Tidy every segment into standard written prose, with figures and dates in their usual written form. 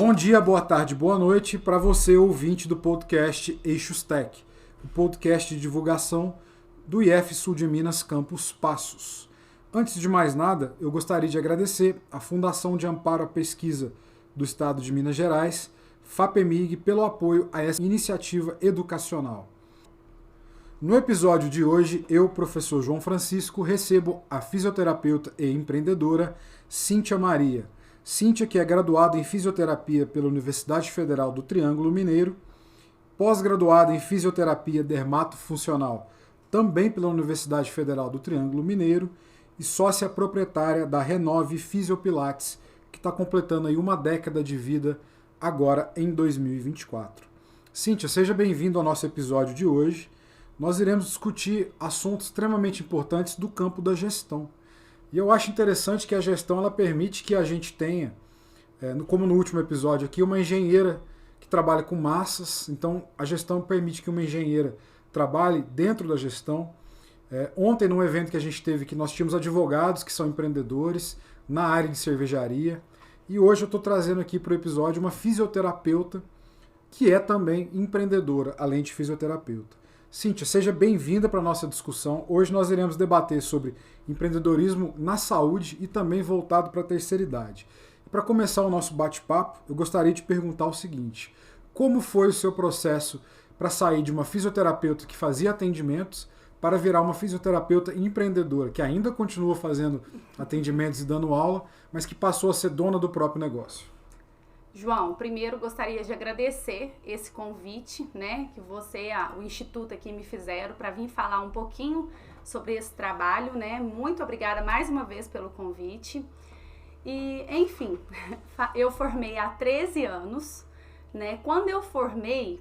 Bom dia, boa tarde, boa noite para você, ouvinte do podcast Eixos Tech, o podcast de divulgação do IF Sul de Minas Campus Passos. Antes de mais nada, eu gostaria de agradecer à Fundação de Amparo à Pesquisa do Estado de Minas Gerais, FAPEMIG, pelo apoio a essa iniciativa educacional. No episódio de hoje, eu, professor João Francisco, recebo a fisioterapeuta e empreendedora Cíntia Maria. Cíntia, que é graduada em fisioterapia pela Universidade Federal do Triângulo Mineiro, pós-graduada em fisioterapia dermatofuncional também pela Universidade Federal do Triângulo Mineiro e sócia proprietária da Renove Fisiopilates, que está completando aí uma década de vida agora em 2024. Cíntia, seja bem-vindo ao nosso episódio de hoje. Nós iremos discutir assuntos extremamente importantes do campo da gestão. E eu acho interessante que a gestão ela permite que a gente tenha, como no último episódio aqui, uma engenheira que trabalha com massas. Então, a gestão permite que uma engenheira trabalhe dentro da gestão. Ontem, num evento que a gente teve, que nós tínhamos advogados que são empreendedores na área de cervejaria. E hoje eu estou trazendo aqui para o episódio uma fisioterapeuta que é também empreendedora, além de fisioterapeuta. Cíntia, seja bem-vinda para a nossa discussão. Hoje nós iremos debater sobre empreendedorismo na saúde e também voltado para a terceira idade. Para começar o nosso bate-papo, eu gostaria de perguntar o seguinte: como foi o seu processo para sair de uma fisioterapeuta que fazia atendimentos para virar uma fisioterapeuta empreendedora, que ainda continua fazendo atendimentos e dando aula, mas que passou a ser dona do próprio negócio? João, primeiro gostaria de agradecer esse convite, que você, o Instituto aqui me fizeram para vir falar um pouquinho sobre esse trabalho, Muito obrigada mais uma vez pelo convite. E, enfim, eu formei há 13 anos, Quando eu formei,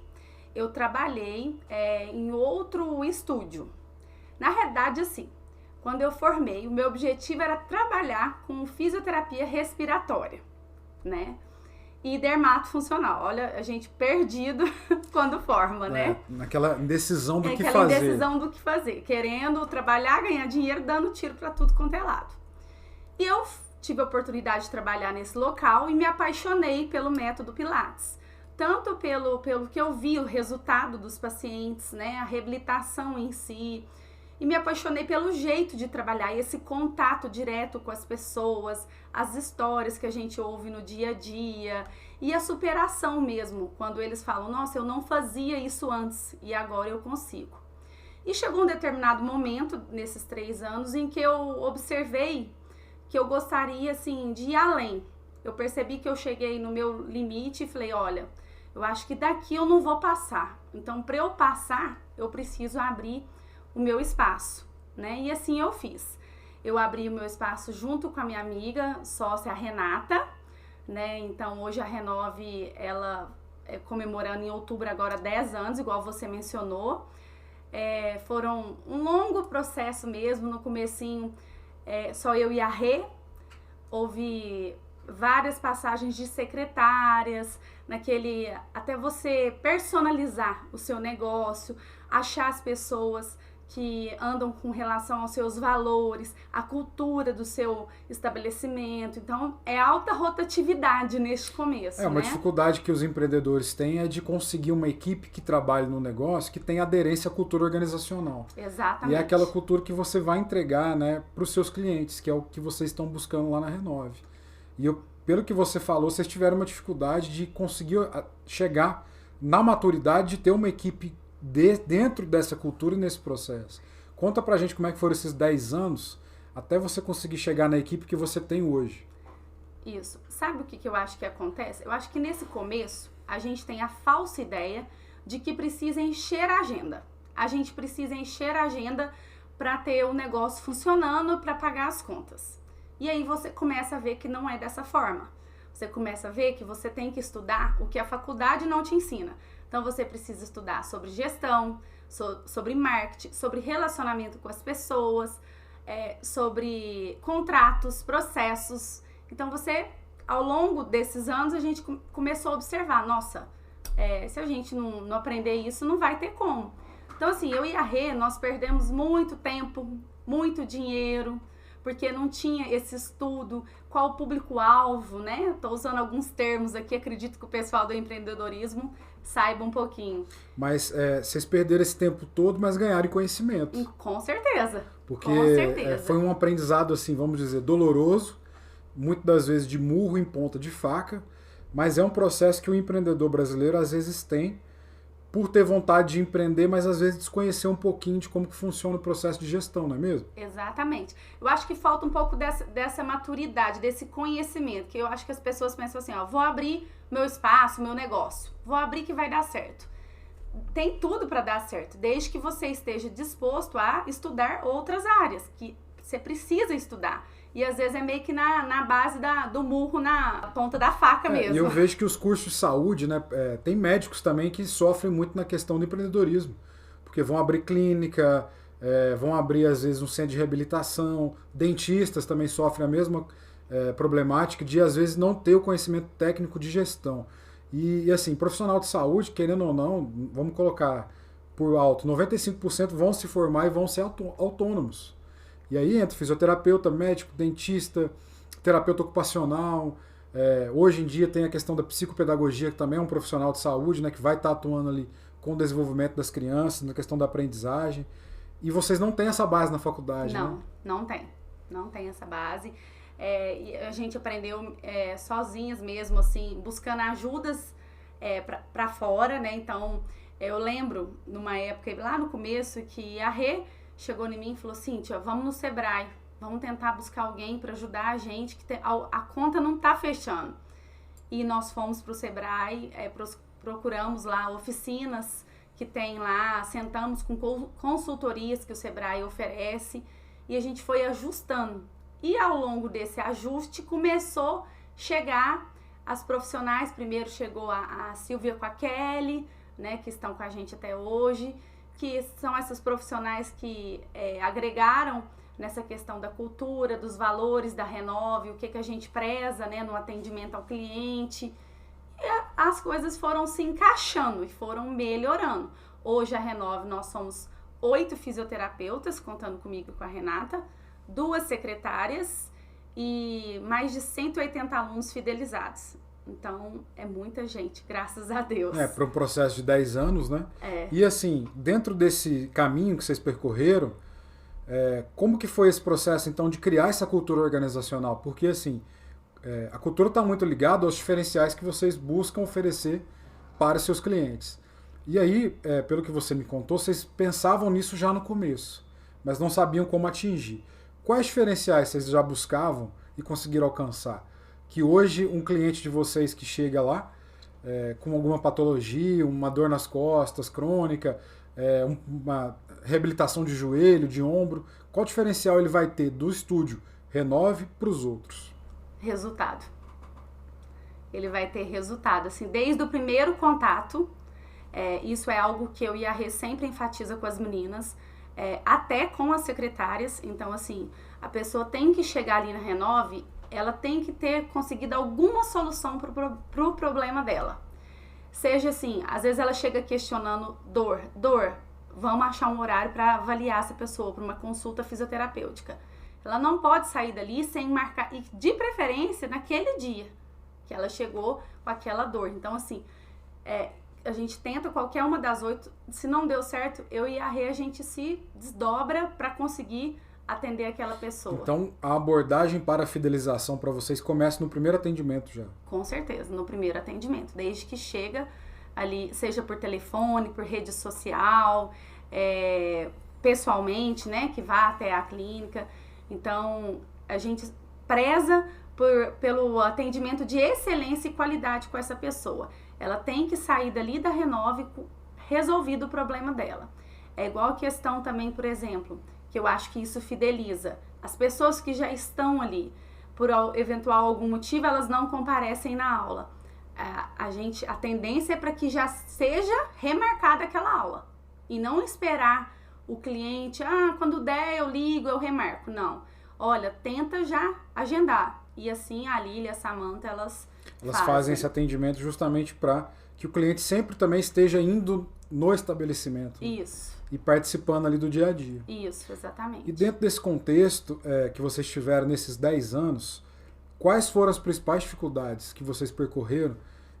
eu trabalhei em outro estúdio. Na realidade, assim, quando eu formei, o meu objetivo era trabalhar com fisioterapia respiratória, E dermatofuncional. Olha, a gente perdido quando forma, Naquela indecisão do que fazer. Aquela indecisão do que fazer. Querendo trabalhar, ganhar dinheiro, dando tiro para tudo quanto é lado. E eu tive a oportunidade de trabalhar nesse local e me apaixonei pelo método Pilates. Tanto pelo que eu vi o resultado dos pacientes, a reabilitação em si. E me apaixonei pelo jeito de trabalhar, esse contato direto com as pessoas, as histórias que a gente ouve no dia a dia e a superação mesmo, quando eles falam, nossa, eu não fazia isso antes e agora eu consigo. E chegou um determinado momento, nesses 3 anos, em que eu observei que eu gostaria, assim, de ir além. Eu percebi que eu cheguei no meu limite e falei, olha, eu acho que daqui eu não vou passar. Então, para eu passar, eu preciso abrir o meu espaço, E assim eu fiz. Eu abri o meu espaço junto com a minha amiga, sócia Renata, Então hoje a Renove, ela é comemorando em outubro agora 10 anos, igual você mencionou. Foram um longo processo mesmo, no comecinho só eu e a Rê, houve várias passagens de secretárias, até você personalizar o seu negócio, achar as pessoas que andam com relação aos seus valores, a cultura do seu estabelecimento. Então, é alta rotatividade neste começo, Uma dificuldade que os empreendedores têm é de conseguir uma equipe que trabalhe no negócio que tenha aderência à cultura organizacional. Exatamente. E é aquela cultura que você vai entregar, para os seus clientes, que é o que vocês estão buscando lá na Renove. E pelo que você falou, vocês tiveram uma dificuldade de conseguir chegar na maturidade de ter uma equipe dentro dessa cultura e nesse processo. Conta pra gente como é que foram esses 10 anos até você conseguir chegar na equipe que você tem hoje. Isso. Sabe o que eu acho que acontece? Eu acho que nesse começo a gente tem a falsa ideia de que precisa encher a agenda. A gente precisa encher a agenda para ter o negócio funcionando, para pagar as contas. E aí você começa a ver que não é dessa forma. Você começa a ver que você tem que estudar o que a faculdade não te ensina. Então, você precisa estudar sobre gestão, sobre marketing, sobre relacionamento com as pessoas, sobre contratos, processos. Então, ao longo desses anos, a gente começou a observar, nossa, se a gente não aprender isso, não vai ter como. Então, assim, eu e a Rê, nós perdemos muito tempo, muito dinheiro, porque não tinha esse estudo, qual o público-alvo, né? Estou usando alguns termos aqui, acredito que o pessoal do empreendedorismo saiba um pouquinho. Mas vocês perderam esse tempo todo, mas ganharam conhecimento. Com certeza. Porque com certeza. Foi um aprendizado, assim, vamos dizer, doloroso, muitas das vezes de murro em ponta de faca, mas é um processo que o empreendedor brasileiro às vezes tem, por ter vontade de empreender, mas às vezes desconhecer um pouquinho de como que funciona o processo de gestão, não é mesmo? Exatamente. Eu acho que falta um pouco dessa maturidade, desse conhecimento, que eu acho que as pessoas pensam assim, ó, vou abrir meu espaço, meu negócio, vou abrir que vai dar certo. Tem tudo para dar certo, desde que você esteja disposto a estudar outras áreas, que você precisa estudar. E às vezes é meio que na base do murro, na ponta da faca mesmo. E eu vejo que os cursos de saúde, né, tem médicos também que sofrem muito na questão do empreendedorismo. Porque vão abrir clínica, vão abrir às vezes um centro de reabilitação, dentistas também sofrem a mesma problemática de às vezes não ter o conhecimento técnico de gestão. E assim, profissional de saúde, querendo ou não, vamos colocar por alto, 95% vão se formar e vão ser autônomos. E aí entra fisioterapeuta, médico, dentista, terapeuta ocupacional. Hoje em dia tem a questão da psicopedagogia, que também é um profissional de saúde, né, que vai estar atuando ali com o desenvolvimento das crianças, na questão da aprendizagem. E vocês não têm essa base na faculdade, não, né? Não tem. Não tem essa base. E a gente aprendeu sozinhas mesmo, assim, buscando ajudas para fora, né? Então, eu lembro, numa época, lá no começo, que a Rê chegou em mim e falou, Cíntia, vamos no Sebrae, vamos tentar buscar alguém para ajudar a gente, que a conta não tá fechando. E nós fomos pro Sebrae, procuramos lá oficinas que tem lá, sentamos com consultorias que o Sebrae oferece e a gente foi ajustando. E ao longo desse ajuste começou a chegar as profissionais, primeiro chegou a Silvia com a Kelly, né, que estão com a gente até hoje, que são essas profissionais que agregaram nessa questão da cultura, dos valores da Renove, o que a gente preza, né, no atendimento ao cliente. E as coisas foram se encaixando e foram melhorando. Hoje a Renove, nós somos 8 fisioterapeutas, contando comigo e com a Renata, 2 secretárias e mais de 180 alunos fidelizados. Então, é muita gente, graças a Deus. Para um processo de 10 anos, né? E assim, dentro desse caminho que vocês percorreram, como que foi esse processo, então, de criar essa cultura organizacional? Porque, assim, a cultura está muito ligada aos diferenciais que vocês buscam oferecer para seus clientes. E aí, pelo que você me contou, vocês pensavam nisso já no começo, mas não sabiam como atingir. Quais diferenciais vocês já buscavam e conseguiram alcançar? Que hoje um cliente de vocês que chega lá com alguma patologia, uma dor nas costas crônica, uma reabilitação de joelho, de ombro, qual diferencial ele vai ter do estúdio Renove para os outros? Resultado. Ele vai ter resultado, assim, desde o primeiro contato. Isso é algo que eu e a Rê sempre enfatiza com as meninas, até com as secretárias. Então, assim, a pessoa tem que chegar ali na Renove, ela tem que ter conseguido alguma solução pro problema dela. Seja assim, às vezes ela chega questionando dor, vamos achar um horário para avaliar essa pessoa para uma consulta fisioterapêutica. Ela não pode sair dali sem marcar, e de preferência naquele dia que ela chegou com aquela dor. Então, assim, a gente tenta qualquer uma das 8, se não deu certo, eu e a Rê, a gente se desdobra para conseguir atender aquela pessoa. Então, a abordagem para a fidelização para vocês começa no primeiro atendimento já? Com certeza, no primeiro atendimento, desde que chega ali, seja por telefone, por rede social, pessoalmente, né, que vá até a clínica. Então, a gente preza pelo atendimento de excelência e qualidade com essa pessoa. Ela tem que sair dali da Renove resolvido o problema dela. É igual a questão também, por exemplo, que eu acho que isso fideliza. As pessoas que já estão ali, por eventual algum motivo, elas não comparecem na aula. A tendência é para que já seja remarcada aquela aula. E não esperar o cliente, quando der eu ligo, eu remarco. Não. Olha, tenta já agendar. E assim a Lília, a Samanta, elas fazem esse atendimento justamente para que o cliente sempre também esteja indo no estabelecimento. Isso. E participando ali do dia a dia. Isso, exatamente. E dentro desse contexto que vocês tiveram nesses 10 anos, quais foram as principais dificuldades que vocês percorreram?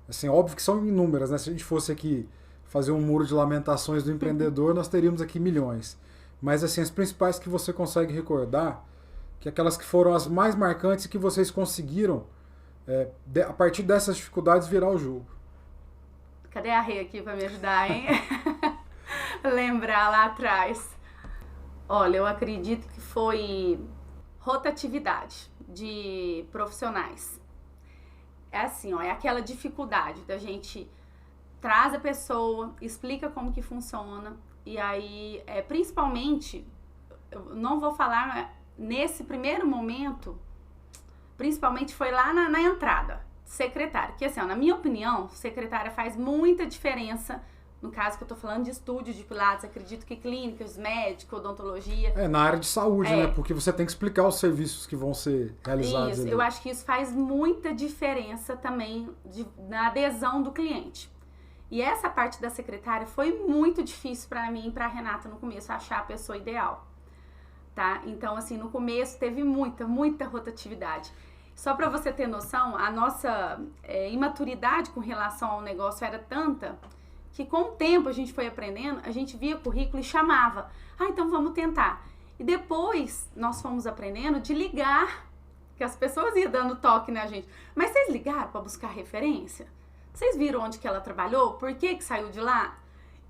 Assim, óbvio que são inúmeras, né? Se a gente fosse aqui fazer um muro de lamentações do empreendedor, nós teríamos aqui milhões. Mas assim, as principais que você consegue recordar, que aquelas que foram as mais marcantes e que vocês conseguiram, a partir dessas dificuldades, virar o jogo. Cadê a Rê aqui para me ajudar, hein? Lembrar lá atrás. Olha, eu acredito que foi rotatividade de profissionais. É assim, ó, é aquela dificuldade da gente traz a pessoa, explica como que funciona, e aí, principalmente, eu não vou falar nesse primeiro momento, principalmente foi lá na entrada, secretária, que assim, ó, na minha opinião, secretária faz muita diferença. No caso que eu tô falando de estúdio de Pilates, acredito que clínicas, médico, odontologia. Na área de saúde, né? Porque você tem que explicar os serviços que vão ser realizados. Isso, ali. eu acho que isso faz muita diferença também na adesão do cliente. E essa parte da secretária foi muito difícil para mim e pra Renata no começo, achar a pessoa ideal. Tá? Então, assim, no começo teve muita rotatividade. Só para você ter noção, a nossa imaturidade com relação ao negócio era tanta que com o tempo a gente foi aprendendo, a gente via currículo e chamava. Então vamos tentar. E depois nós fomos aprendendo de ligar, que as pessoas iam dando toque na gente. Mas vocês ligaram para buscar referência? Vocês viram onde que ela trabalhou? Por que saiu de lá?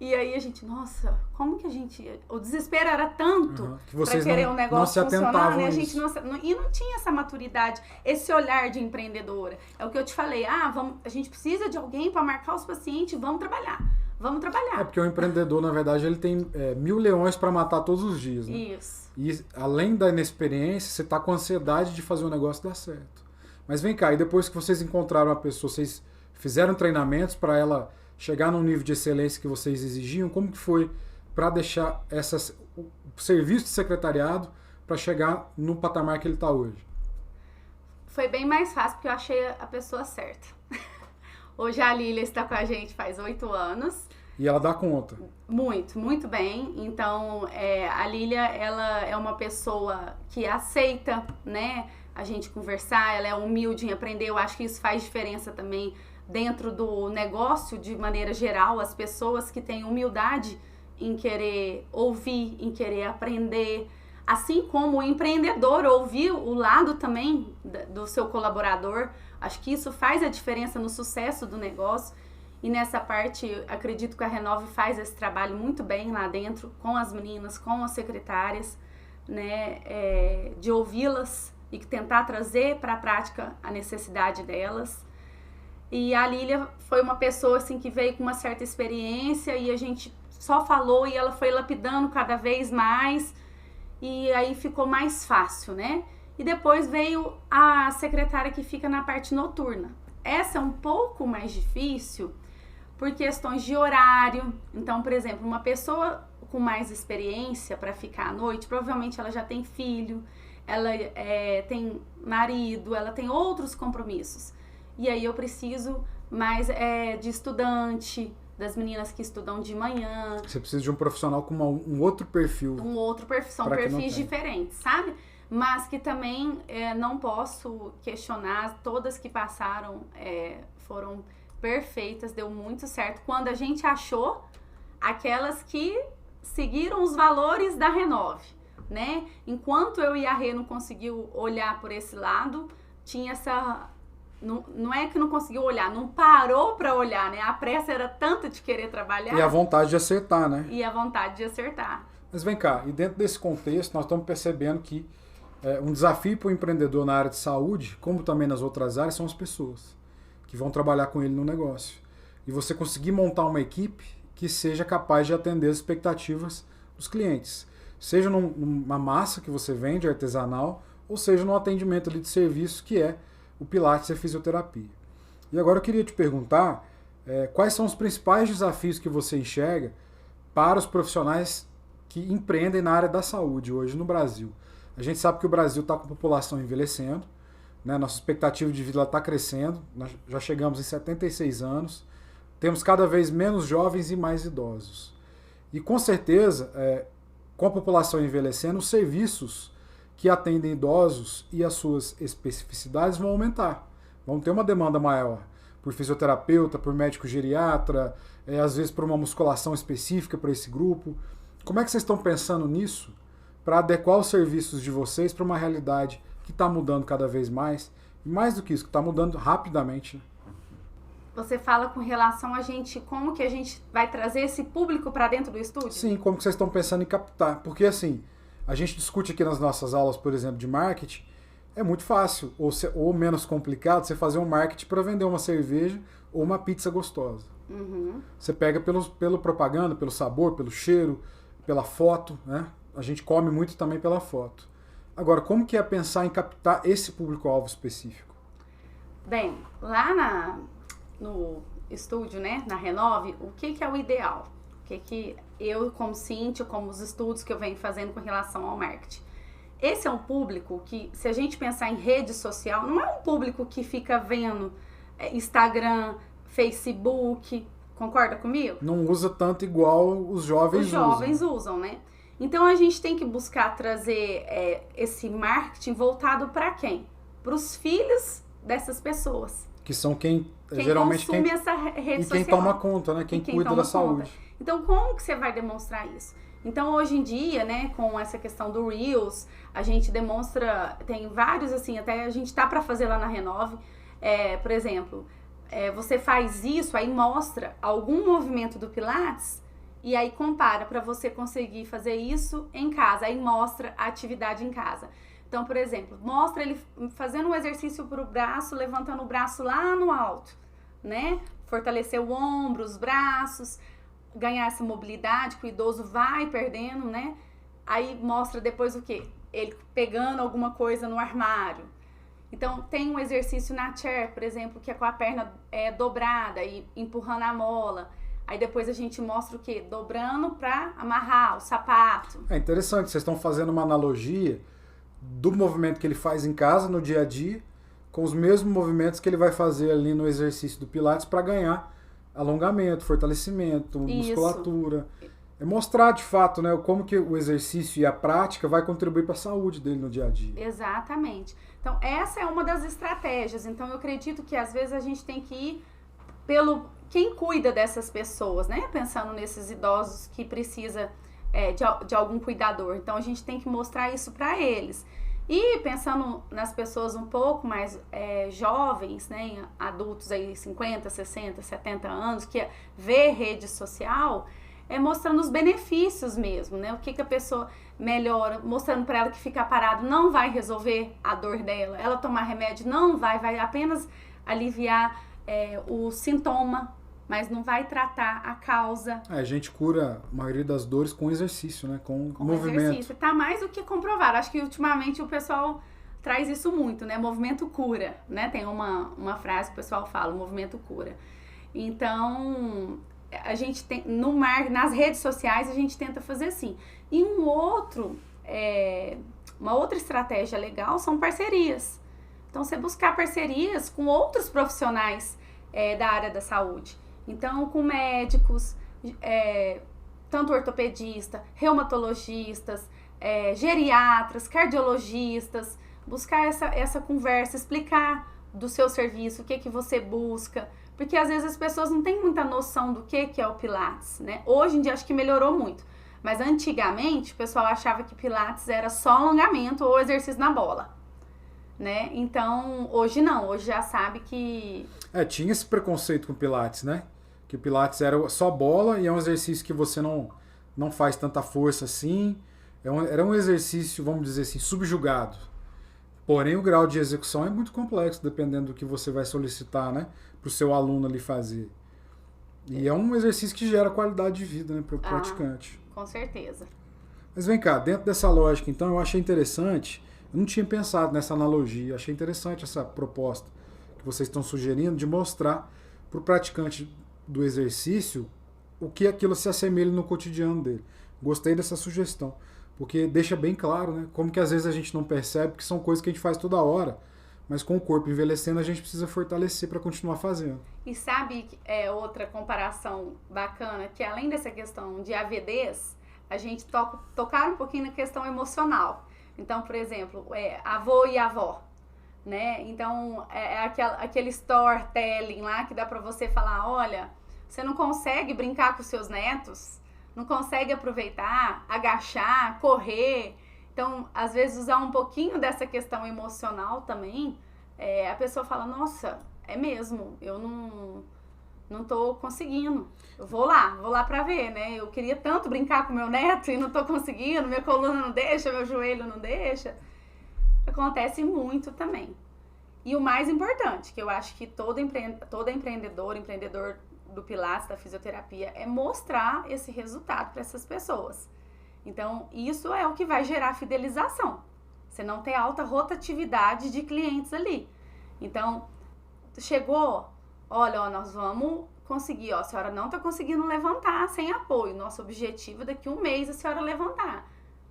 E aí a gente, nossa, como que a gente... O desespero era tanto que vocês pra querer um negócio funcionar, né? A gente não tinha essa maturidade, esse olhar de empreendedora. É o que eu te falei, a gente precisa de alguém para marcar os pacientes, vamos trabalhar. Porque o empreendedor, na verdade, ele tem 1000 leões para matar todos os dias, né? Isso. E além da inexperiência, você tá com ansiedade de fazer o negócio dar certo. Mas vem cá, e depois que vocês encontraram a pessoa, vocês fizeram treinamentos para ela chegar no nível de excelência que vocês exigiam? Como que foi para deixar o serviço de secretariado para chegar no patamar que ele está hoje? Foi bem mais fácil, porque eu achei a pessoa certa. Hoje a Lília está com a gente faz 8 anos. E ela dá conta? Muito bem. Então, a Lília, ela é uma pessoa que aceita, né, a gente conversar, ela é humilde em aprender. Eu acho que isso faz diferença também dentro do negócio, de maneira geral, as pessoas que têm humildade em querer ouvir, em querer aprender, assim como o empreendedor ouvir o lado também do seu colaborador. Acho que isso faz a diferença no sucesso do negócio, e nessa parte acredito que a Renove faz esse trabalho muito bem lá dentro, com as meninas, com as secretárias, né, de ouvi-las e tentar trazer para a prática a necessidade delas. E a Lília foi uma pessoa assim que veio com uma certa experiência e a gente só falou e ela foi lapidando cada vez mais e aí ficou mais fácil, né? E depois veio a secretária que fica na parte noturna. Essa é um pouco mais difícil por questões de horário. Então, por exemplo, uma pessoa com mais experiência para ficar à noite, provavelmente ela já tem filho, ela tem marido, ela tem outros compromissos. E aí eu preciso mais de estudante, das meninas que estudam de manhã. Você precisa de um profissional com um outro perfil. Um outro perfil, são perfis diferentes, sabe? Mas que também não posso questionar, todas que passaram foram perfeitas, deu muito certo. Quando a gente achou aquelas que seguiram os valores da Renove, né? Enquanto eu e a Rê não conseguiu olhar por esse lado, tinha essa... Não é que não conseguiu olhar, não parou para olhar, né? A pressa era tanta de querer trabalhar. E a vontade de acertar, né? E a vontade de acertar. Mas vem cá, e dentro desse contexto, nós estamos percebendo que um desafio para o empreendedor na área de saúde, como também nas outras áreas, são as pessoas que vão trabalhar com ele no negócio. E você conseguir montar uma equipe que seja capaz de atender as expectativas dos clientes. Seja numa massa que você vende, artesanal, ou seja no atendimento ali de serviço, que é o Pilates e a fisioterapia. E agora eu queria te perguntar quais são os principais desafios que você enxerga para os profissionais que empreendem na área da saúde hoje no Brasil. A gente sabe que o Brasil está com a população envelhecendo, né? Nossa expectativa de vida está crescendo, nós já chegamos em 76 anos, temos cada vez menos jovens e mais idosos. E com certeza, com a população envelhecendo, os serviços que atendem idosos e as suas especificidades vão aumentar. Vão ter uma demanda maior por fisioterapeuta, por médico geriatra, às vezes por uma musculação específica para esse grupo. Como é que vocês estão pensando nisso para adequar os serviços de vocês para uma realidade que está mudando cada vez mais? E mais do que isso, que está mudando rapidamente. Você fala com relação a gente, como que a gente vai trazer esse público para dentro do estúdio? Sim, como que vocês estão pensando em captar. Porque assim, a gente discute aqui nas nossas aulas, por exemplo, de marketing, é muito fácil, ou menos complicado, você fazer um marketing para vender uma cerveja ou uma pizza gostosa. Uhum. Você pega pelo propaganda, pelo sabor, pelo cheiro, pela foto, né? A gente come muito também pela foto. Agora, como que é pensar em captar esse público-alvo específico? Bem, lá no estúdio, né, na Renove, o que é o ideal? O que eu, como Cíntia, como os estudos que eu venho fazendo com relação ao marketing? Esse é um público que, se a gente pensar em rede social, não é um público que fica vendo Instagram, Facebook, concorda comigo? Não usa tanto igual os jovens usam. Os jovens usam, né? Então a gente tem que buscar trazer esse marketing voltado para quem? Para os filhos dessas pessoas. Que são quem geralmente consome essa rede social. E quem toma conta, né? Quem cuida da saúde. Então como que você vai demonstrar isso? Então hoje em dia, né, com essa questão do Reels, a gente demonstra, tem vários assim, até a gente tá para fazer lá na Renove, por exemplo, você faz isso, aí mostra algum movimento do Pilates e aí compara para você conseguir fazer isso em casa, aí mostra a atividade em casa. Então, por exemplo, mostra ele fazendo um exercício pro braço, levantando o braço lá no alto, né? Fortalecer o ombro, os braços, ganhar essa mobilidade que o idoso vai perdendo, né? Aí mostra depois o quê? Ele pegando alguma coisa no armário. Então, tem um exercício na chair, por exemplo, que é com a perna dobrada e empurrando a mola. Aí depois a gente mostra o quê? Dobrando para amarrar o sapato. É interessante, vocês estão fazendo uma analogia do movimento que ele faz em casa, no dia a dia, com os mesmos movimentos que ele vai fazer ali no exercício do Pilates para ganhar alongamento, fortalecimento, musculatura. É mostrar de fato, né, como que o exercício e a prática vai contribuir para a saúde dele no dia a dia. Exatamente. Então essa é uma das estratégias. Então eu acredito que às vezes a gente tem que ir pelo quem cuida dessas pessoas, né? Pensando nesses idosos que precisa de algum cuidador. Então a gente tem que mostrar isso para eles. E pensando nas pessoas um pouco mais jovens, né, adultos aí 50, 60, 70 anos, que vê rede social, mostrando os benefícios mesmo, né? O que a pessoa melhora, mostrando para ela que ficar parado não vai resolver a dor dela, ela tomar remédio não vai apenas aliviar o sintoma, mas não vai tratar a causa. A gente cura a maioria das dores com exercício, né? Com movimento. Exercício. Tá mais do que comprovado. Acho que ultimamente o pessoal traz isso muito, né? Movimento cura, né? Tem uma frase que o pessoal fala, movimento cura. Então, a gente tem, nas redes sociais, a gente tenta fazer assim. E uma outra estratégia legal são parcerias. Então, você buscar parcerias com outros profissionais da área da saúde. Então, com médicos, tanto ortopedista, reumatologistas, geriatras, cardiologistas, buscar essa conversa, explicar do seu serviço, o que você busca, porque às vezes as pessoas não têm muita noção do que é o Pilates, né? Hoje em dia acho que melhorou muito, mas antigamente o pessoal achava que Pilates era só alongamento ou exercício na bola, né? Então, hoje não, hoje já sabe que... tinha esse preconceito com o Pilates, né? Que o Pilates era só bola e é um exercício que você não faz tanta força assim. Era um exercício, vamos dizer assim, subjugado. Porém, o grau de execução é muito complexo, dependendo do que você vai solicitar, né? Para o seu aluno ali fazer. E é um exercício que gera qualidade de vida, né? Para o praticante. Com certeza. Mas vem cá, dentro dessa lógica, então, eu achei interessante... Eu não tinha pensado nessa analogia, achei interessante essa proposta que vocês estão sugerindo de mostrar para o praticante do exercício o que aquilo se assemelha no cotidiano dele. Gostei dessa sugestão, porque deixa bem claro, né, como que às vezes a gente não percebe que são coisas que a gente faz toda hora, mas com o corpo envelhecendo a gente precisa fortalecer para continuar fazendo. E sabe, outra comparação bacana, que além dessa questão de avidez, a gente tocar um pouquinho na questão emocional. Então, por exemplo, avô e avó, né? Então, aquele storytelling lá que dá pra você falar, olha, você não consegue brincar com seus netos, não consegue aproveitar, agachar, correr. Então, às vezes, usar um pouquinho dessa questão emocional também, a pessoa fala, nossa, é mesmo, eu não tô conseguindo. Eu vou lá pra ver, né? Eu queria tanto brincar com meu neto e não tô conseguindo, minha coluna não deixa, meu joelho não deixa. Acontece muito também. E o mais importante, que eu acho que todo empreendedor do Pilates, da fisioterapia, é mostrar esse resultado para essas pessoas. Então, isso é o que vai gerar fidelização. Você não ter alta rotatividade de clientes ali. Então, chegou, olha, nós vamos conseguir, a senhora não está conseguindo levantar sem apoio. Nosso objetivo é daqui a um mês a senhora levantar.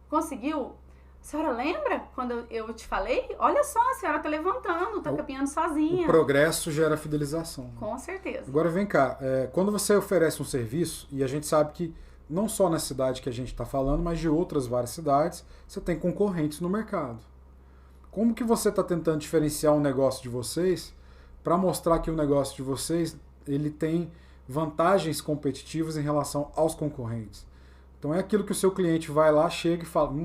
Conseguiu? A senhora lembra quando eu te falei? Olha só, a senhora está levantando, está caminhando sozinha. O progresso gera fidelização. Né? Com certeza. Agora vem cá, quando você oferece um serviço, e a gente sabe que não só na cidade que a gente está falando, mas de outras várias cidades, você tem concorrentes no mercado. Como que você está tentando diferenciar um negócio de vocês para mostrar que o negócio de vocês ele tem vantagens competitivas em relação aos concorrentes? Então é aquilo que o seu cliente vai lá, chega e fala,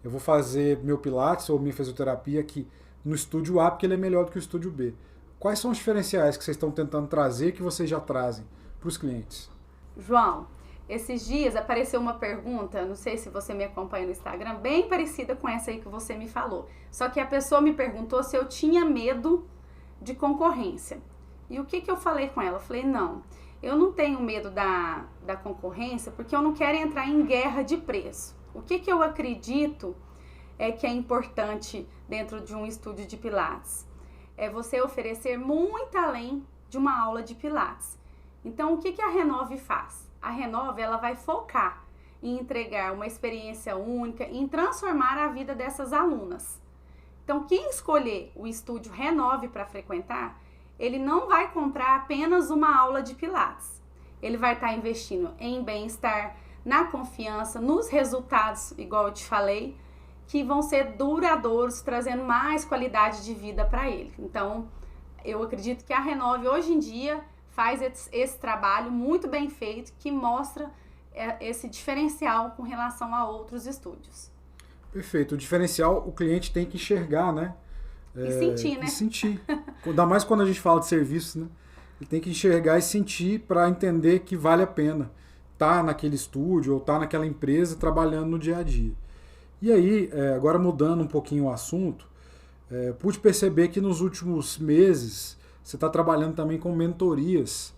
eu vou fazer meu Pilates ou minha fisioterapia aqui no estúdio A porque ele é melhor do que o estúdio B. Quais são os diferenciais que vocês estão tentando trazer que vocês já trazem para os clientes? João, esses dias apareceu uma pergunta, não sei se você me acompanha no Instagram, bem parecida com essa aí que você me falou. Só que a pessoa me perguntou se eu tinha medo de concorrência. E o que eu falei com ela? Eu falei, não, eu não tenho medo da concorrência porque eu não quero entrar em guerra de preço. O que eu acredito que é importante dentro de um estúdio de Pilates? É você oferecer muito além de uma aula de Pilates. Então, o que a Renove faz? A Renove, ela vai focar em entregar uma experiência única, em transformar a vida dessas alunas. Então, quem escolher o estúdio Renove para frequentar, ele não vai comprar apenas uma aula de Pilates. Ele vai estar investindo em bem-estar, na confiança, nos resultados, igual eu te falei, que vão ser duradouros, trazendo mais qualidade de vida para ele. Então, eu acredito que a Renove, hoje em dia, faz esse trabalho muito bem feito, que mostra esse diferencial com relação a outros estúdios. Perfeito. O diferencial, o cliente tem que enxergar, né? E sentir, né? E sentir. Ainda mais quando a gente fala de serviço, né? Ele tem que enxergar e sentir para entender que vale a pena estar naquele estúdio ou estar naquela empresa trabalhando no dia a dia. E aí, agora mudando um pouquinho o assunto, pude perceber que nos últimos meses você está trabalhando também com mentorias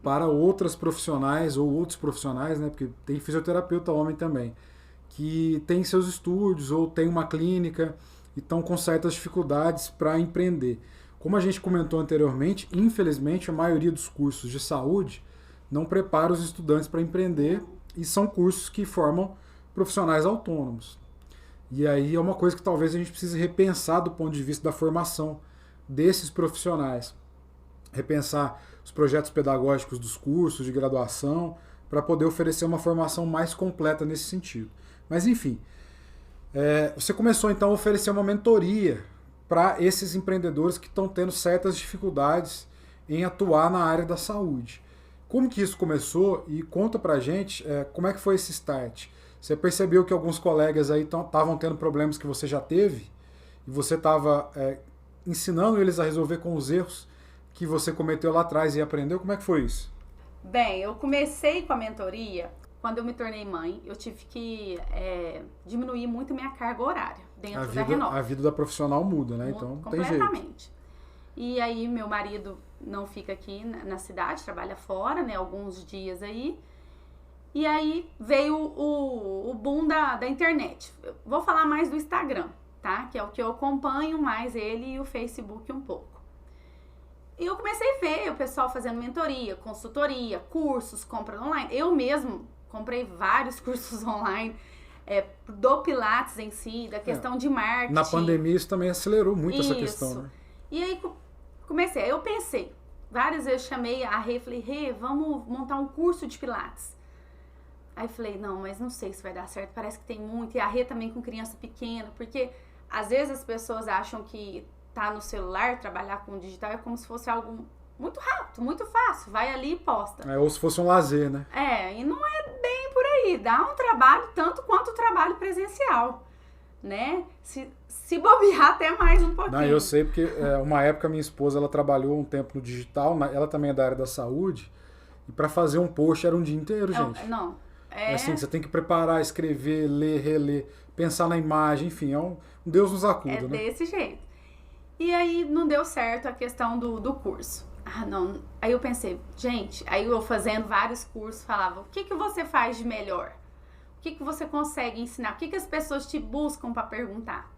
para outras profissionais ou outros profissionais, né? Porque tem fisioterapeuta homem também, que tem seus estúdios ou tem uma clínica e estão com certas dificuldades para empreender. Como a gente comentou anteriormente, infelizmente a maioria dos cursos de saúde não prepara os estudantes para empreender e são cursos que formam profissionais autônomos. E aí é uma coisa que talvez a gente precise repensar do ponto de vista da formação desses profissionais. Repensar os projetos pedagógicos dos cursos de graduação para poder oferecer uma formação mais completa nesse sentido. Mas enfim, você começou então a oferecer uma mentoria para esses empreendedores que estão tendo certas dificuldades em atuar na área da saúde. Como que isso começou? E conta pra gente como é que foi esse start. Você percebeu que alguns colegas aí estavam tendo problemas que você já teve e você estava ensinando eles a resolver com os erros que você cometeu lá atrás e aprendeu? Como é que foi isso? Bem, eu comecei com a mentoria quando eu me tornei mãe. Eu tive que diminuir muito minha carga horária dentro da Renove. A vida da profissional muda, né? Então tem jeito. Completamente. E aí meu marido não fica aqui na cidade, trabalha fora, né? Alguns dias aí. E aí veio o boom da internet. Eu vou falar mais do Instagram, tá? Que é o que eu acompanho mais ele e o Facebook um pouco. E eu comecei a ver o pessoal fazendo mentoria, consultoria, cursos, compra online. Eu mesmo comprei vários cursos online do Pilates em si, da questão de marketing. Na pandemia isso também acelerou muito essa questão, né? E aí comecei, aí eu pensei, várias vezes chamei a Rê, falei, Rê, vamos montar um curso de Pilates. Aí falei, não, mas não sei se vai dar certo, parece que tem muito. E a Rê também com criança pequena, porque às vezes as pessoas acham que tá no celular, trabalhar com o digital é como se fosse algo muito rápido, muito fácil, vai ali e posta. Ou se fosse um lazer, né? E não é bem por aí, dá um trabalho tanto quanto o trabalho presencial, né? Se bobear até mais um pouquinho. Não, eu sei porque uma época minha esposa, ela trabalhou um tempo no digital, ela também é da área da saúde, e para fazer um post era um dia inteiro, gente. É assim, você tem que preparar, escrever, ler, reler, pensar na imagem, enfim, um Deus nos acuda, né? Desse jeito. E aí não deu certo a questão do curso. Não. Aí eu pensei, gente, aí eu fazendo vários cursos, falava, o que você faz de melhor? O que você consegue ensinar? O que as pessoas te buscam para perguntar?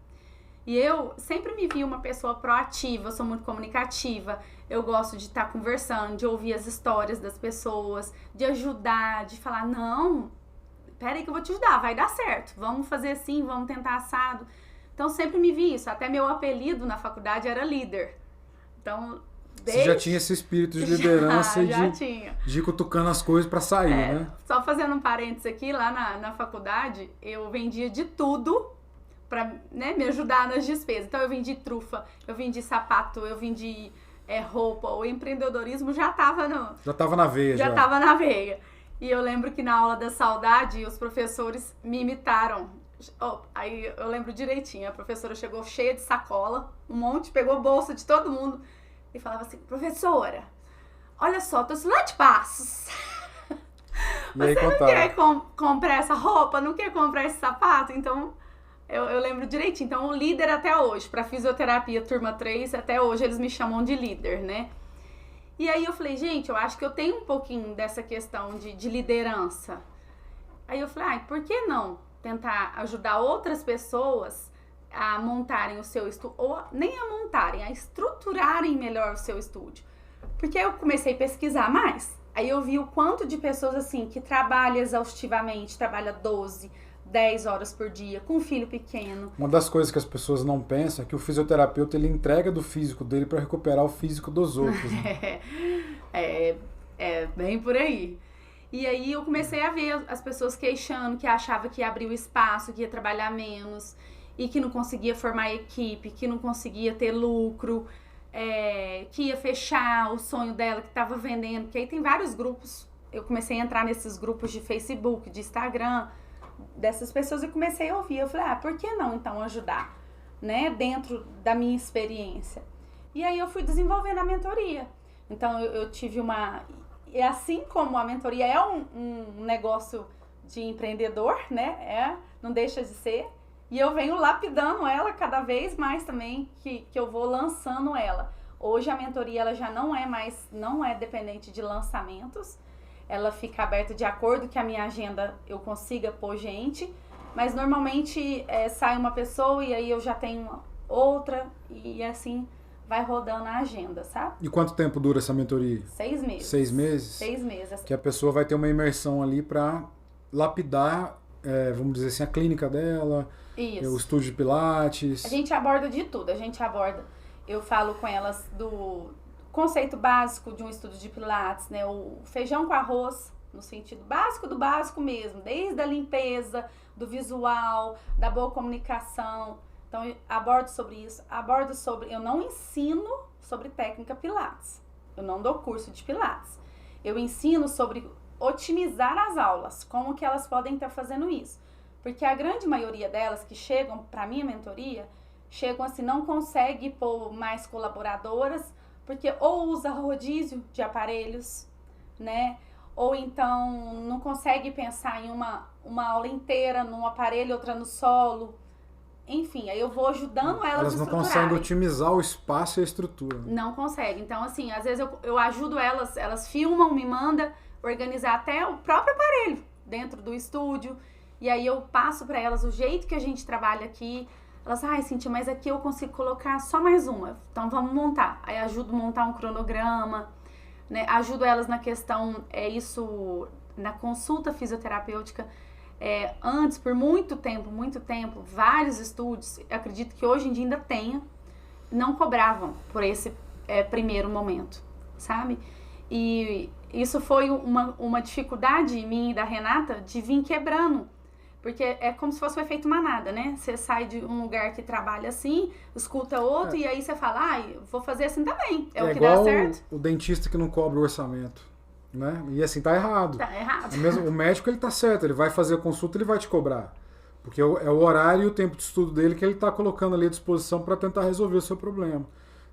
E eu sempre me vi uma pessoa proativa, eu sou muito comunicativa, eu gosto de estar conversando, de ouvir as histórias das pessoas, de ajudar, de falar, não, peraí que eu vou te ajudar, vai dar certo, vamos fazer assim, vamos tentar assado. Então sempre me vi isso, até meu apelido na faculdade era líder. Então, você já tinha esse espírito de liderança de ir cutucando as coisas para sair, né? Só fazendo um parênteses aqui, lá na faculdade, eu vendia de tudo para, né, me ajudar nas despesas. Então eu vendi trufa, eu vendi sapato, eu vendi roupa. O empreendedorismo já estava na veia. Já estava na veia. E eu lembro que na aula da saudade, os professores me imitaram. Aí eu lembro direitinho, a professora chegou cheia de sacola, um monte, pegou bolsa de todo mundo e falava assim, professora, olha só, tô lá de Passos. Você não quer comprar essa roupa? Não quer comprar esse sapato? Então, eu lembro direitinho. Então, o líder até hoje, para fisioterapia turma 3, até hoje eles me chamam de líder, né? E aí eu falei, gente, eu acho que eu tenho um pouquinho dessa questão de liderança. Aí eu falei, por que não tentar ajudar outras pessoas a montarem o seu estúdio, ou nem a montarem, a estruturarem melhor o seu estúdio? Porque eu comecei a pesquisar mais. Aí eu vi o quanto de pessoas assim que trabalham exaustivamente, trabalha 12, 10 horas por dia, com um filho pequeno. Uma das coisas que as pessoas não pensam é que o fisioterapeuta, ele entrega do físico dele para recuperar o físico dos outros. Né? É bem por aí. E aí eu comecei a ver as pessoas queixando que achavam que ia abrir o espaço, que ia trabalhar menos, e que não conseguia formar equipe, que não conseguia ter lucro, que ia fechar o sonho dela, que estava vendendo. Porque aí tem vários grupos, eu comecei a entrar nesses grupos de Facebook, de Instagram, dessas pessoas, e comecei a ouvir. Eu falei, por que não então ajudar, né, dentro da minha experiência? E aí eu fui desenvolvendo a mentoria. Então eu tive e assim como a mentoria é um negócio de empreendedor, né, não deixa de ser, e eu venho lapidando ela cada vez mais também, que eu vou lançando ela. Hoje a mentoria ela já não é dependente de lançamentos, ela fica aberta de acordo que a minha agenda eu consiga pôr gente, mas normalmente sai uma pessoa e aí eu já tenho outra e assim vai rodando a agenda, sabe? E quanto tempo dura essa mentoria? 6 meses. 6 meses? 6 meses. Que a pessoa vai ter uma imersão ali para lapidar, vamos dizer assim, a clínica dela, o estúdio de Pilates. A gente aborda de tudo, eu falo com elas do conceito básico de um estúdio de Pilates, né? O feijão com arroz, no sentido básico do básico mesmo, desde a limpeza, do visual, da boa comunicação. Então, eu abordo sobre isso, eu não ensino sobre técnica Pilates, eu não dou curso de Pilates, eu ensino sobre otimizar as aulas, como que elas podem estar fazendo isso, porque a grande maioria delas que chegam para minha mentoria, chegam assim, não consegue pôr mais colaboradoras, porque ou usa rodízio de aparelhos, né, ou então não consegue pensar em uma aula inteira num aparelho, outra no solo. Enfim, aí eu vou ajudando elas a estruturarem. Elas não conseguem otimizar o espaço e a estrutura. Não conseguem. Então, assim, às vezes eu ajudo elas filmam, me mandam organizar até o próprio aparelho dentro do estúdio. E aí eu passo para elas o jeito que a gente trabalha aqui. Elas, Cíntia, mas aqui eu consigo colocar só mais uma. Então vamos montar. Aí ajudo a montar um cronograma, né? Ajudo elas na questão, na consulta fisioterapêutica. Antes, por muito tempo, vários estúdios, acredito que hoje em dia ainda tenha, não cobravam por esse primeiro momento, sabe? E isso foi uma dificuldade minha e da Renata de vir quebrando. Porque é como se fosse um efeito manada, né? Você sai de um lugar que trabalha assim, escuta outro, e aí você fala, vou fazer assim também. É o que dá certo. O dentista que não cobra o orçamento, né? E assim, tá errado. Tá errado. O médico, ele tá certo, ele vai fazer a consulta, ele vai te cobrar. Porque é o horário e o tempo de estudo dele que ele tá colocando ali à disposição para tentar resolver o seu problema.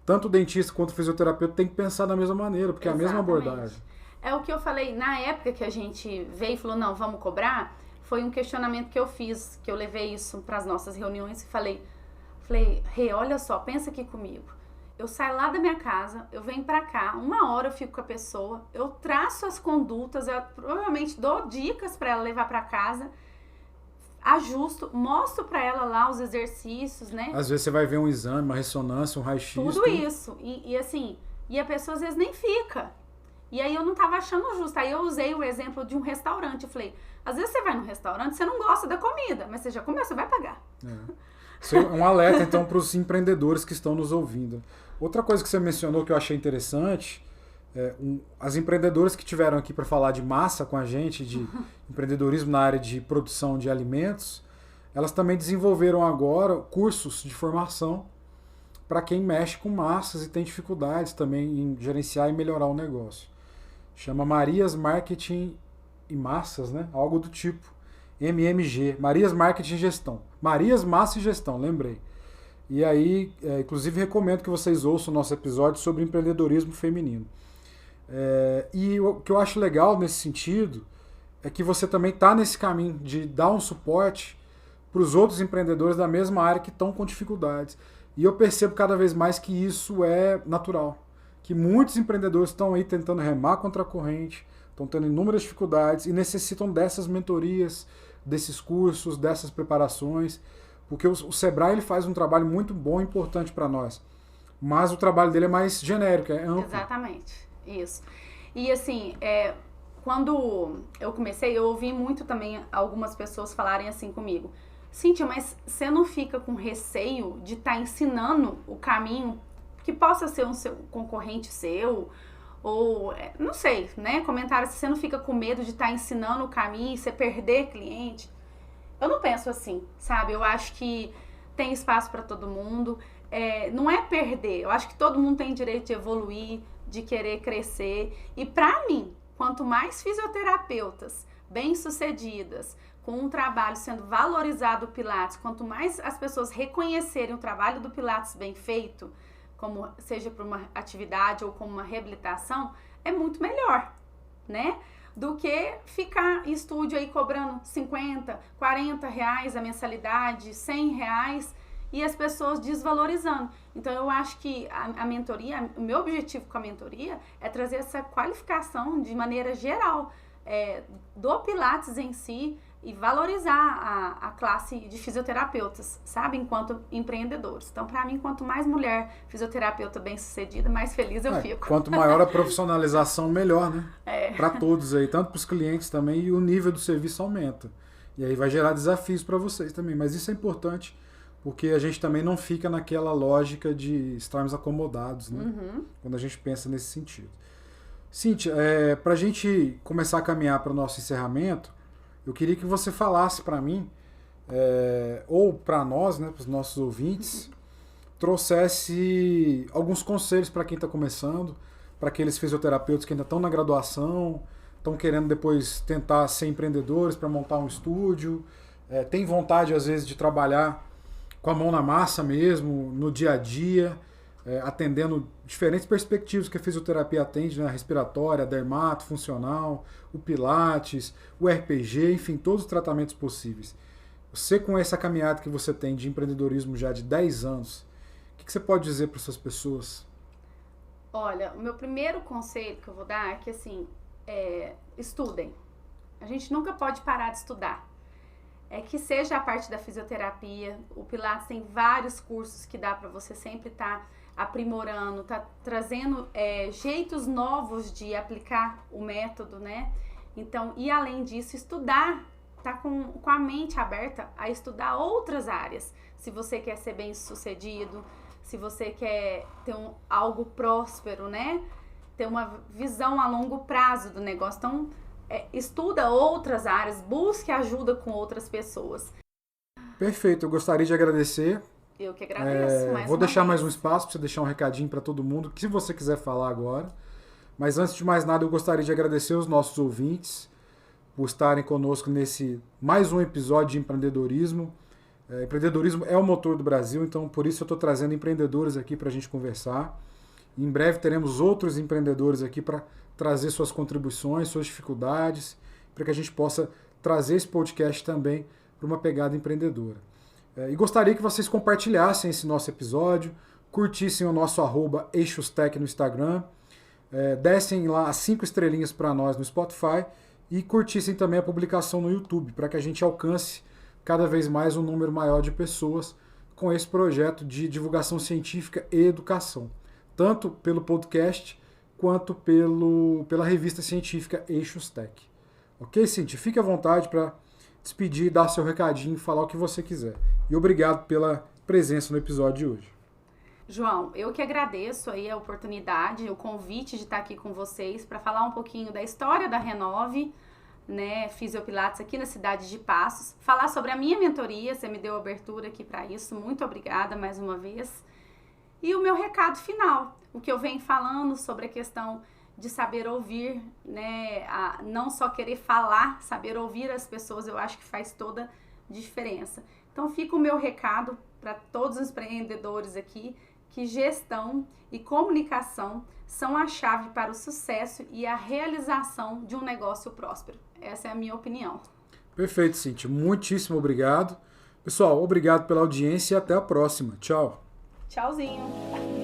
Tanto o dentista quanto o fisioterapeuta tem que pensar da mesma maneira, porque Exatamente. É a mesma abordagem. É o que eu falei, na época que a gente veio e falou, não, vamos cobrar, foi um questionamento que eu fiz, que eu levei isso para as nossas reuniões e falei, Rê, olha só, pensa aqui comigo. Eu saio lá da minha casa, eu venho pra cá, 1 hora eu fico com a pessoa, eu traço as condutas, eu provavelmente dou dicas para ela levar pra casa, ajusto, mostro pra ela lá os exercícios, né? Às vezes você vai ver um exame, uma ressonância, um raio-x. Tudo isso. E assim, e a pessoa às vezes nem fica. E aí eu não tava achando justo. Aí eu usei o exemplo de um restaurante. Eu falei, às vezes você vai num restaurante, você não gosta da comida, mas você já comeu, você vai pagar. Isso é um alerta, então, para os empreendedores que estão nos ouvindo. Outra coisa que você mencionou que eu achei interessante, as empreendedoras que tiveram aqui para falar de massa com a gente, de empreendedorismo na área de produção de alimentos, elas também desenvolveram agora cursos de formação para quem mexe com massas e tem dificuldades também em gerenciar e melhorar o negócio. Chama Marias Marketing e Massas, né? Algo do tipo. MMG, Marias Marketing e Gestão. Marias Massa e Gestão, lembrei. E aí, inclusive, recomendo que vocês ouçam o nosso episódio sobre empreendedorismo feminino. E o que eu acho legal nesse sentido é que você também está nesse caminho de dar um suporte para os outros empreendedores da mesma área que estão com dificuldades. E eu percebo cada vez mais que isso é natural. Que muitos empreendedores estão aí tentando remar contra a corrente, estão tendo inúmeras dificuldades e necessitam dessas mentorias, desses cursos, dessas preparações, porque o Sebrae ele faz um trabalho muito bom e importante para nós, mas o trabalho dele é mais genérico, é amplo. Exatamente, isso. E assim, quando eu comecei, eu ouvi muito também algumas pessoas falarem assim comigo, Cíntia, mas você não fica com receio de estar ensinando o caminho que possa ser um concorrente seu, ou, não sei, né, comentário, se você não fica com medo de estar ensinando o caminho e você perder cliente. Eu não penso assim, sabe? Eu acho que tem espaço para todo mundo, não é perder, eu acho que todo mundo tem direito de evoluir, de querer crescer, e para mim, quanto mais fisioterapeutas bem-sucedidas, com um trabalho sendo valorizado do Pilates, quanto mais as pessoas reconhecerem o trabalho do Pilates bem feito, como seja por uma atividade ou como uma reabilitação, é muito melhor, né? Do que ficar em estúdio aí cobrando 50, 40 reais a mensalidade, 100 reais e as pessoas desvalorizando. Então eu acho que a mentoria, o meu objetivo com a mentoria é trazer essa qualificação de maneira geral do Pilates em si, e valorizar a classe de fisioterapeutas, sabe? Enquanto empreendedores. Então, para mim, quanto mais mulher fisioterapeuta bem-sucedida, mais feliz eu fico. Quanto maior a profissionalização, melhor, né? Para todos aí, tanto para os clientes também, e o nível do serviço aumenta. E aí vai gerar desafios para vocês também. Mas isso é importante, porque a gente também não fica naquela lógica de estarmos acomodados, né? Quando a gente pensa nesse sentido. Cíntia, para a gente começar a caminhar para o nosso encerramento, eu queria que você falasse para mim, ou para nós, né, para os nossos ouvintes, trouxesse alguns conselhos para quem está começando, para aqueles fisioterapeutas que ainda estão na graduação, estão querendo depois tentar ser empreendedores para montar um estúdio, tem vontade às vezes de trabalhar com a mão na massa mesmo, no dia a dia, atendendo diferentes perspectivas que a fisioterapia atende, né? A respiratória, a dermato, funcional, o pilates, o RPG, enfim, todos os tratamentos possíveis. Você, com essa caminhada que você tem de empreendedorismo já de 10 anos, o que você pode dizer para essas pessoas? Olha, o meu primeiro conselho que eu vou dar é que, assim, estudem. A gente nunca pode parar de estudar. Que seja a parte da fisioterapia, o Pilates tem vários cursos que dá para você sempre estar aprimorando, tá trazendo jeitos novos de aplicar o método, né? Então, e além disso, estudar, tá com a mente aberta a estudar outras áreas. Se você quer ser bem sucedido, se você quer ter algo próspero, né? Ter uma visão a longo prazo do negócio. Então, estuda outras áreas, busque ajuda com outras pessoas. Perfeito, eu gostaria de agradecer. Eu que agradeço. Vou deixar mais um espaço para você deixar um recadinho para todo mundo, que se você quiser falar agora. Mas antes de mais nada, eu gostaria de agradecer os nossos ouvintes por estarem conosco nesse mais um episódio de empreendedorismo. Empreendedorismo é o motor do Brasil, então por isso eu estou trazendo empreendedores aqui para a gente conversar. Em breve teremos outros empreendedores aqui para trazer suas contribuições, suas dificuldades, para que a gente possa trazer esse podcast também para uma pegada empreendedora. E gostaria que vocês compartilhassem esse nosso episódio, curtissem o nosso @eixostech no Instagram, dessem lá as 5 estrelinhas para nós no Spotify e curtissem também a publicação no YouTube, para que a gente alcance cada vez mais um número maior de pessoas com esse projeto de divulgação científica e educação, tanto pelo podcast quanto pela revista científica Eixos Tech. Ok, Cintia? Fique à vontade para despedir, dar seu recadinho, falar o que você quiser. E obrigado pela presença no episódio de hoje. João, eu que agradeço aí a oportunidade, o convite de estar aqui com vocês para falar um pouquinho da história da Renove, né, Fisiopilates aqui na cidade de Passos, falar sobre a minha mentoria, você me deu abertura aqui para isso, muito obrigada mais uma vez. E o meu recado final, o que eu venho falando sobre a questão de saber ouvir, né, não só querer falar, saber ouvir as pessoas, eu acho que faz toda diferença. Então fica o meu recado para todos os empreendedores aqui, que gestão e comunicação são a chave para o sucesso e a realização de um negócio próspero. Essa é a minha opinião. Perfeito, Cintia. Muitíssimo obrigado. Pessoal, obrigado pela audiência e até a próxima. Tchau. Tchauzinho.